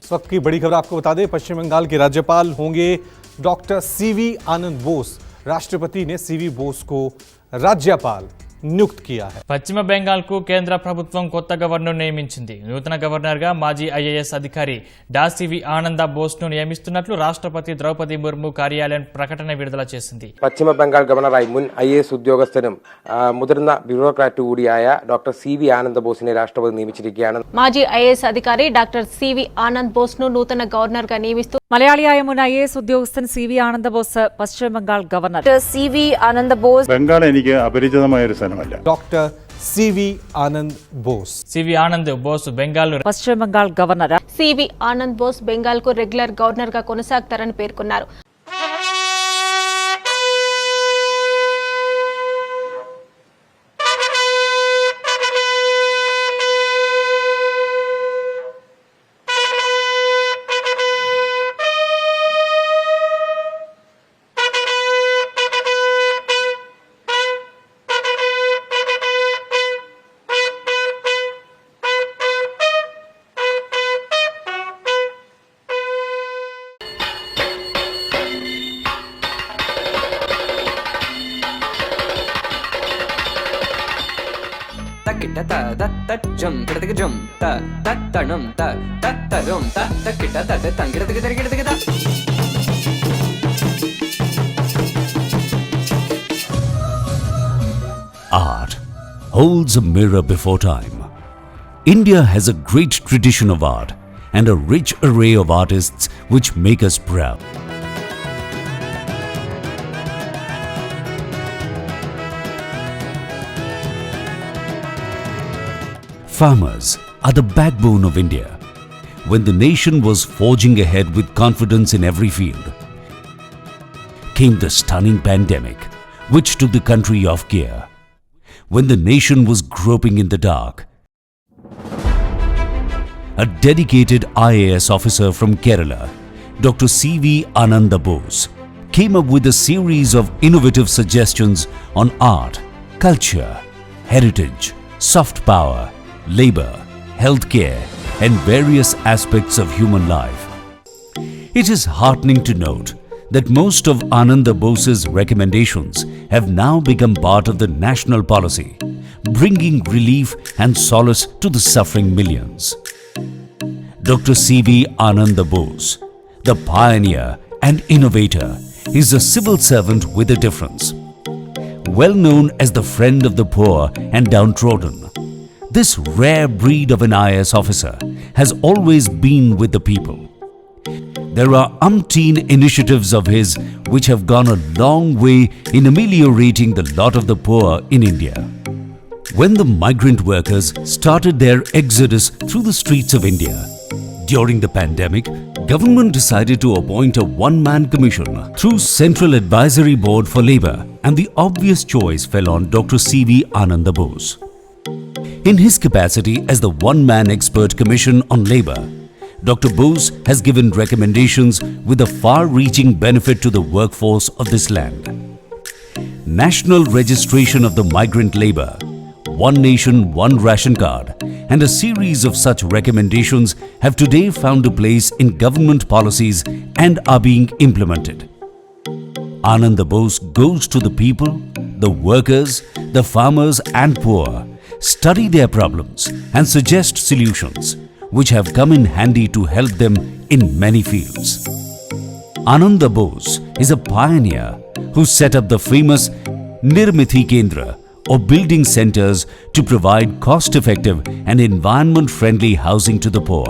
इस वक्त की बड़ी खबर आपको बता दें, पश्चिम बंगाल के राज्यपाल होंगे डॉक्टर सीवी आनंद बोस। राष्ट्रपति ने सीवी बोस को राज्यपाल నియుక్తి किया है। పశ్చిమ బెంగాల్కు కేంద్ర ప్రభుత్వం కొత్త గవర్నర్ నియమించింది. నూతన గవర్నర్గా మాజీ IAS అధికారి సివి ఆనంద బోస్ను నియమిస్తున్నట్లు రాష్ట్రపతి ద్రౌపది ముర్ము కార్యాలయం ప్రకటన విడుదల చేసింది. പശ്ചിമ ബംഗാൾ ഗവർണറായി മുൻ IAS ഉദ്യോഗസ്ഥനും മുതിർന്ന ബ്യൂറോക്രാറ്റ് കൂടിയായ ഡോക്ടർ സിവി ആനന്ദ ബോസിനെ രാഷ്ട്രപതി നിയമിച്ചിരിക്കുകയാണ്. మాజీ IAS అధికారి డాక్టర్ సివి ఆనంద్ బోస్ను నూతన గవర్నర్గా నియమిస్తూ മലയാളിയായ മുൻ IAS ഉദ്യോഗസ്ഥൻ CV ആനന്ദ ബോസ് പശ്ചിമ ബംഗാൾ ഗവർണർ. CV ആനന്ദ ബോസ് ബംഗാൾ എനിക്ക് അപരിചിതമായ ഒരു സ്ഥലമല്ല. डॉक्टर CV आनंद बोस. CV ఆనంద్ బోస్ బెంగాల్ పశ్చిమ బెంగాల్ గవర్నర్. CV ఆనంద్ బోస్ బెంగాల్ కు రెగ్యులర్ గవర్నర్ గా కొనసాగుతారని పేర్కొన్నారు. Art holds a mirror before time. India has a great tradition of art and a rich array of artists which make us proud. Farmers are the backbone of India. When the nation was forging ahead with confidence in every field, came the stunning pandemic which took the country off gear. When the nation was groping in the dark, a dedicated IAS officer from Kerala, Dr. CV Ananda Bose, came up with a series of innovative suggestions on art, culture, heritage, soft power, labor, healthcare, and various aspects of human life. It is heartening to note that most of Ananda Bose's recommendations have now become part of the national policy, bringing relief and solace to the suffering millions. Dr. CV Ananda Bose, the pioneer and innovator, is a civil servant with a difference. Well known as the friend of the poor and downtrodden, this rare breed of an IAS officer has always been with the people. There are umpteen initiatives of his which have gone a long way in ameliorating the lot of the poor in India. When the migrant workers started their exodus through the streets of India, during the pandemic, government decided to appoint a one-man commission through Central Advisory Board for Labour, and the obvious choice fell on Dr. CV Ananda Bose. In his capacity as the one-man expert commission on labour, Dr. Bose has given recommendations with a far-reaching benefit to the workforce of this land. National registration of the migrant labour, one nation, one ration card, and a series of such recommendations have today found a place in government policies and are being implemented. Ananda Bose goes to the people, the workers, the farmers and poor, study their problems and suggest solutions which have come in handy to help them in many fields. Ananda Bose is a pioneer who set up the famous Nirmithi Kendra or building centers to provide cost-effective and environment-friendly housing to the poor.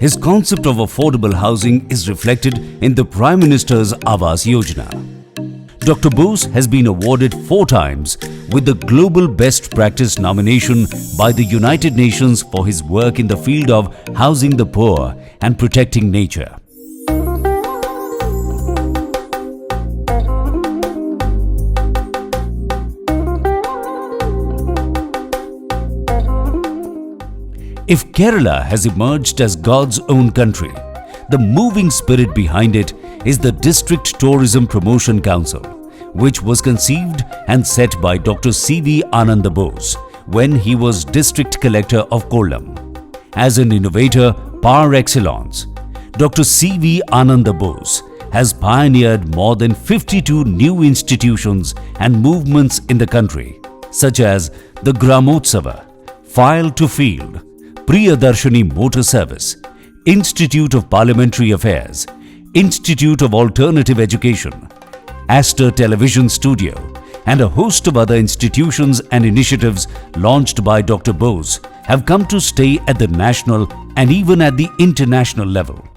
His concept of affordable housing is reflected in the Prime Minister's Awas Yojana. Dr. Bose has been awarded 4 times with the Global Best Practice nomination by the United Nations for his work in the field of housing the poor and protecting nature. If Kerala has emerged as God's own country, the moving spirit behind it is the District Tourism Promotion Council, which was conceived and set by Dr. CV Ananda Bose when he was District Collector of Kollam. As an innovator par excellence, Dr. C.V. Ananda Bose has pioneered more than 52 new institutions and movements in the country, such as the Gramotsava, File to Field, Priyadarshini Motor Service, Institute of Parliamentary Affairs, Institute of Alternative Education, Astor Television Studio, and a host of other institutions and initiatives launched by Dr. Bose have come to stay at the national and even at the international level.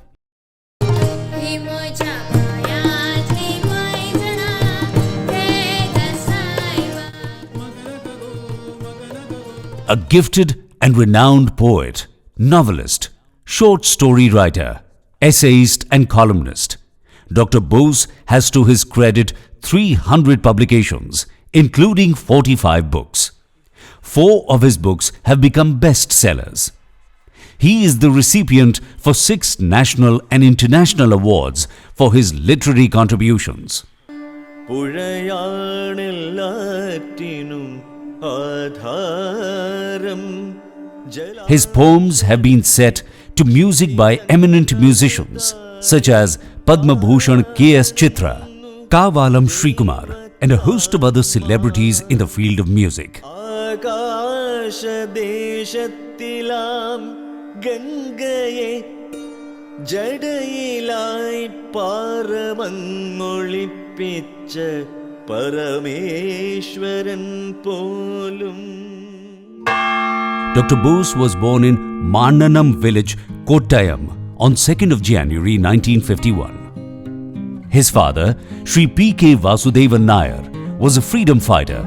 A gifted and renowned poet, novelist, short story writer, essayist and columnist, Dr. Bose has to his credit 300 publications, including 45 books. 4 of his books have become bestsellers. He is the recipient for 6 national and international awards for his literary contributions. His poems have been set to music by eminent musicians such as Padmabhushan K.S. Chitra, Kavalam Srikumar, and a host of other celebrities in the field of music. Dr. Bose was born in Mannanam village, Kottayam, on 2nd of January 1951. His father, Sri P.K. Vasudevan Nair, was a freedom fighter,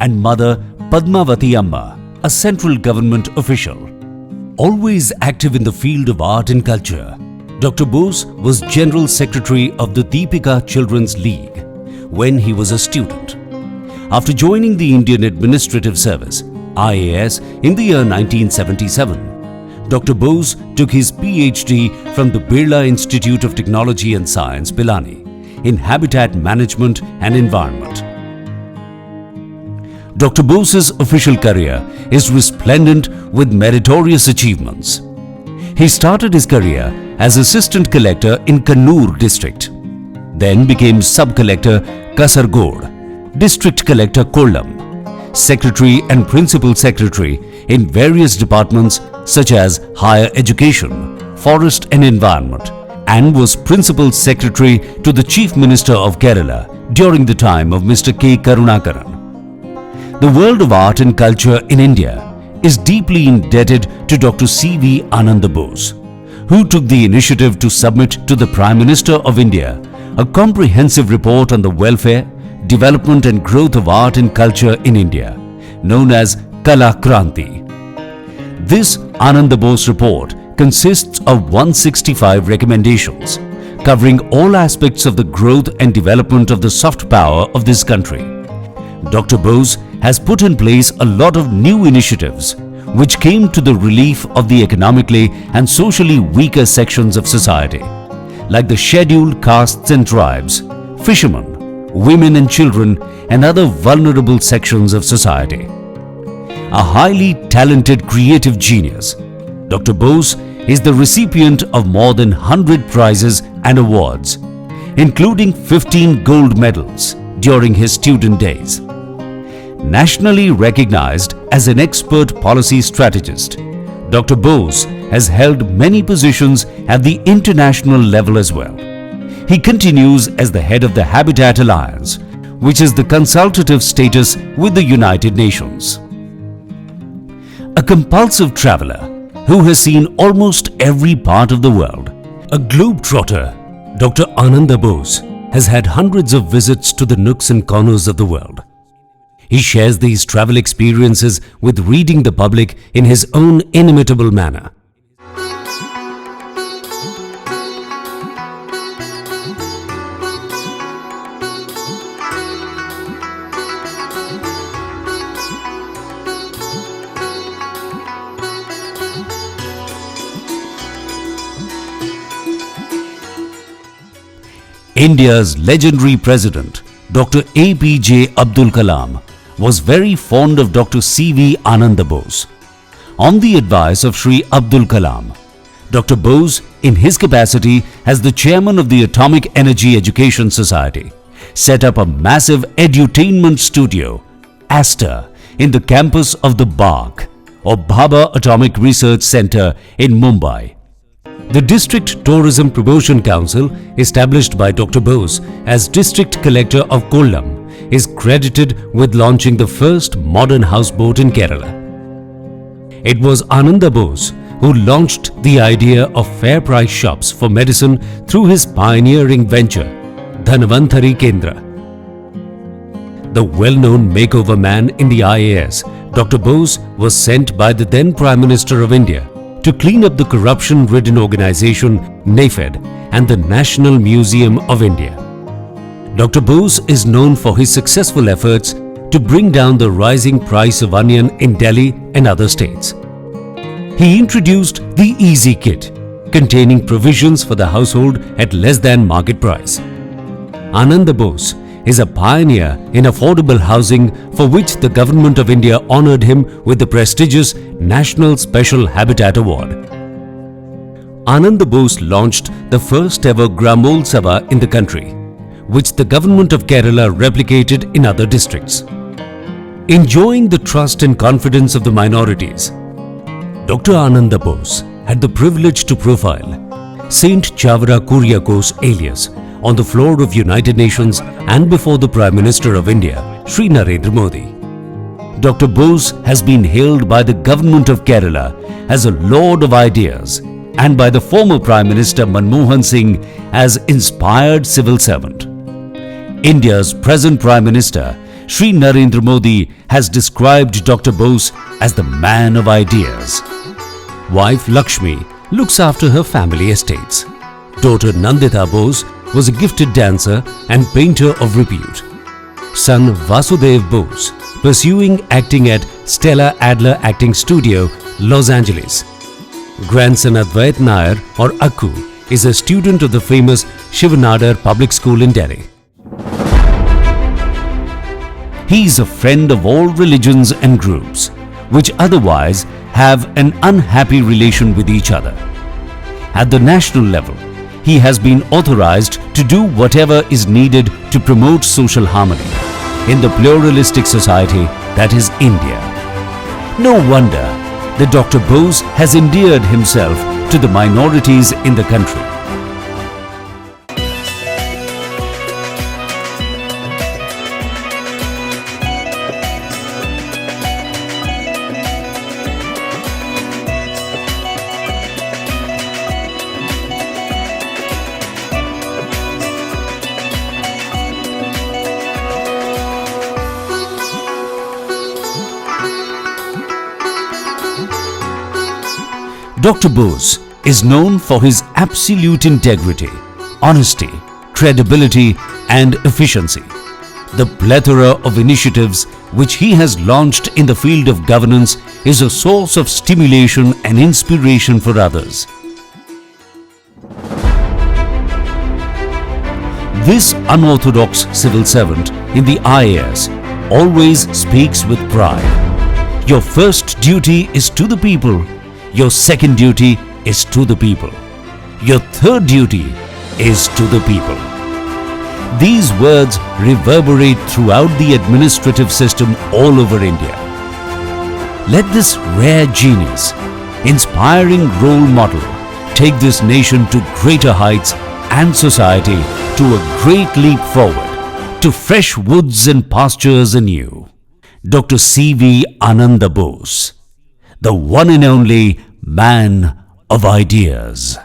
and mother Padmavathy Amma, a central government official. Always active in the field of art and culture, Dr. Bose was General Secretary of the Deepika Children's League when he was a student. After joining the Indian Administrative Service, IAS, in the year 1977, Dr. Bose took his Ph.D. from the Birla Institute of Technology and Science, Pilani, in Habitat Management and Environment. Dr. Bose's official career is resplendent with meritorious achievements. He started his career as Assistant Collector in Kannur district, then became Sub-Collector Kasargod, District Collector Kollam, Secretary and Principal Secretary in various departments such as Higher Education, Forest and Environment, and was Principal Secretary to the Chief Minister of Kerala during the time of Mr. K. Karunakaran. The world of art and culture in India is deeply indebted to Dr. C.V. Ananda Bose, who took the initiative to submit to the Prime Minister of India a comprehensive report on the welfare, development and growth of art and culture in India, known as Kala Kranti. This Ananda Bose report consists of 165 recommendations covering all aspects of the growth and development of the soft power of this country. Dr. Bose has put in place a lot of new initiatives which came to the relief of the economically and socially weaker sections of society, like the scheduled castes and tribes, fishermen, women and children, and other vulnerable sections of society. A highly talented creative genius, Dr. Bose is the recipient of more than 100 prizes and awards, including 15 gold medals during his student days. Nationally recognized as an expert policy strategist, Dr. Bose has held many positions at the international level as well. He continues as the head of the Habitat Alliance, which is the consultative status with the United Nations. A compulsive traveler who has seen almost every part of the world, a globetrotter, Dr. Ananda Bose has had hundreds of visits to the nooks and corners of the world. He shares these travel experiences with reading the public in his own inimitable manner. India's legendary President, Dr. APJ Abdul Kalam, was very fond of Dr. C.V. Ananda Bose. On the advice of Sri Abdul Kalam, Dr. Bose, in his capacity as the chairman of the Atomic Energy Education Society, set up a massive edutainment studio, ASTER, in the campus of the BARC, or Bhabha Atomic Research Centre in Mumbai. The District Tourism Promotion Council, established by Dr. Bose as District Collector of Kollam, is credited with launching the first modern houseboat in Kerala. It was Ananda Bose who launched the idea of fair price shops for medicine through his pioneering venture, Dhanvantari Kendra. The well-known makeover man in the IAS, Dr. Bose, was sent by the then Prime Minister of India to clean up the corruption-ridden organization NAFED and the National Museum of India. Dr. Bose is known for his successful efforts to bring down the rising price of onion in Delhi and other states. He introduced the Easy Kit, containing provisions for the household at less than market price. Ananda Bose is a pioneer in affordable housing, for which the Government of India honoured him with the prestigious National Special Habitat Award. Ananda Bose launched the first ever Gramol Sabha in the country, which the Government of Kerala replicated in other districts. Enjoying the trust and confidence of the minorities, Dr. Ananda Bose had the privilege to profile Saint Chavara Kuriakose Elias on the floor of United Nations and before the Prime Minister of India, Shri Narendra Modi. Dr. Bose has been hailed by the Government of Kerala as a lord of ideas and by the former Prime Minister Manmohan Singh as inspired civil servant. India's present Prime Minister, Shri Narendra Modi, has described Dr. Bose as the man of ideas. Wife Lakshmi looks after her family estates. Daughter Nandita Bose was a gifted dancer and painter of repute. Son Vasudevan Bose, pursuing acting at Stella Adler Acting Studio, Los Angeles. Grandson Advait Nair, or Akku, is a student of the famous Shivanadar Public School in Delhi. He is a friend of all religions and groups, which otherwise have an unhappy relation with each other. At the national level, he has been authorized to do whatever is needed to promote social harmony in the pluralistic society that is India. No wonder that Dr. Bose has endeared himself to the minorities in the country. Dr. Bose is known for his absolute integrity, honesty, credibility and efficiency. The plethora of initiatives which he has launched in the field of governance is a source of stimulation and inspiration for others. This unorthodox civil servant in the IAS always speaks with pride. Your first duty is to the people. Your second duty is to the people. Your third duty is to the people. These words reverberate throughout the administrative system all over India. Let this rare genius, inspiring role model, take this nation to greater heights and society to a great leap forward, to fresh woods and pastures anew. Dr. C.V. Ananda Bose, the one and only man of ideas.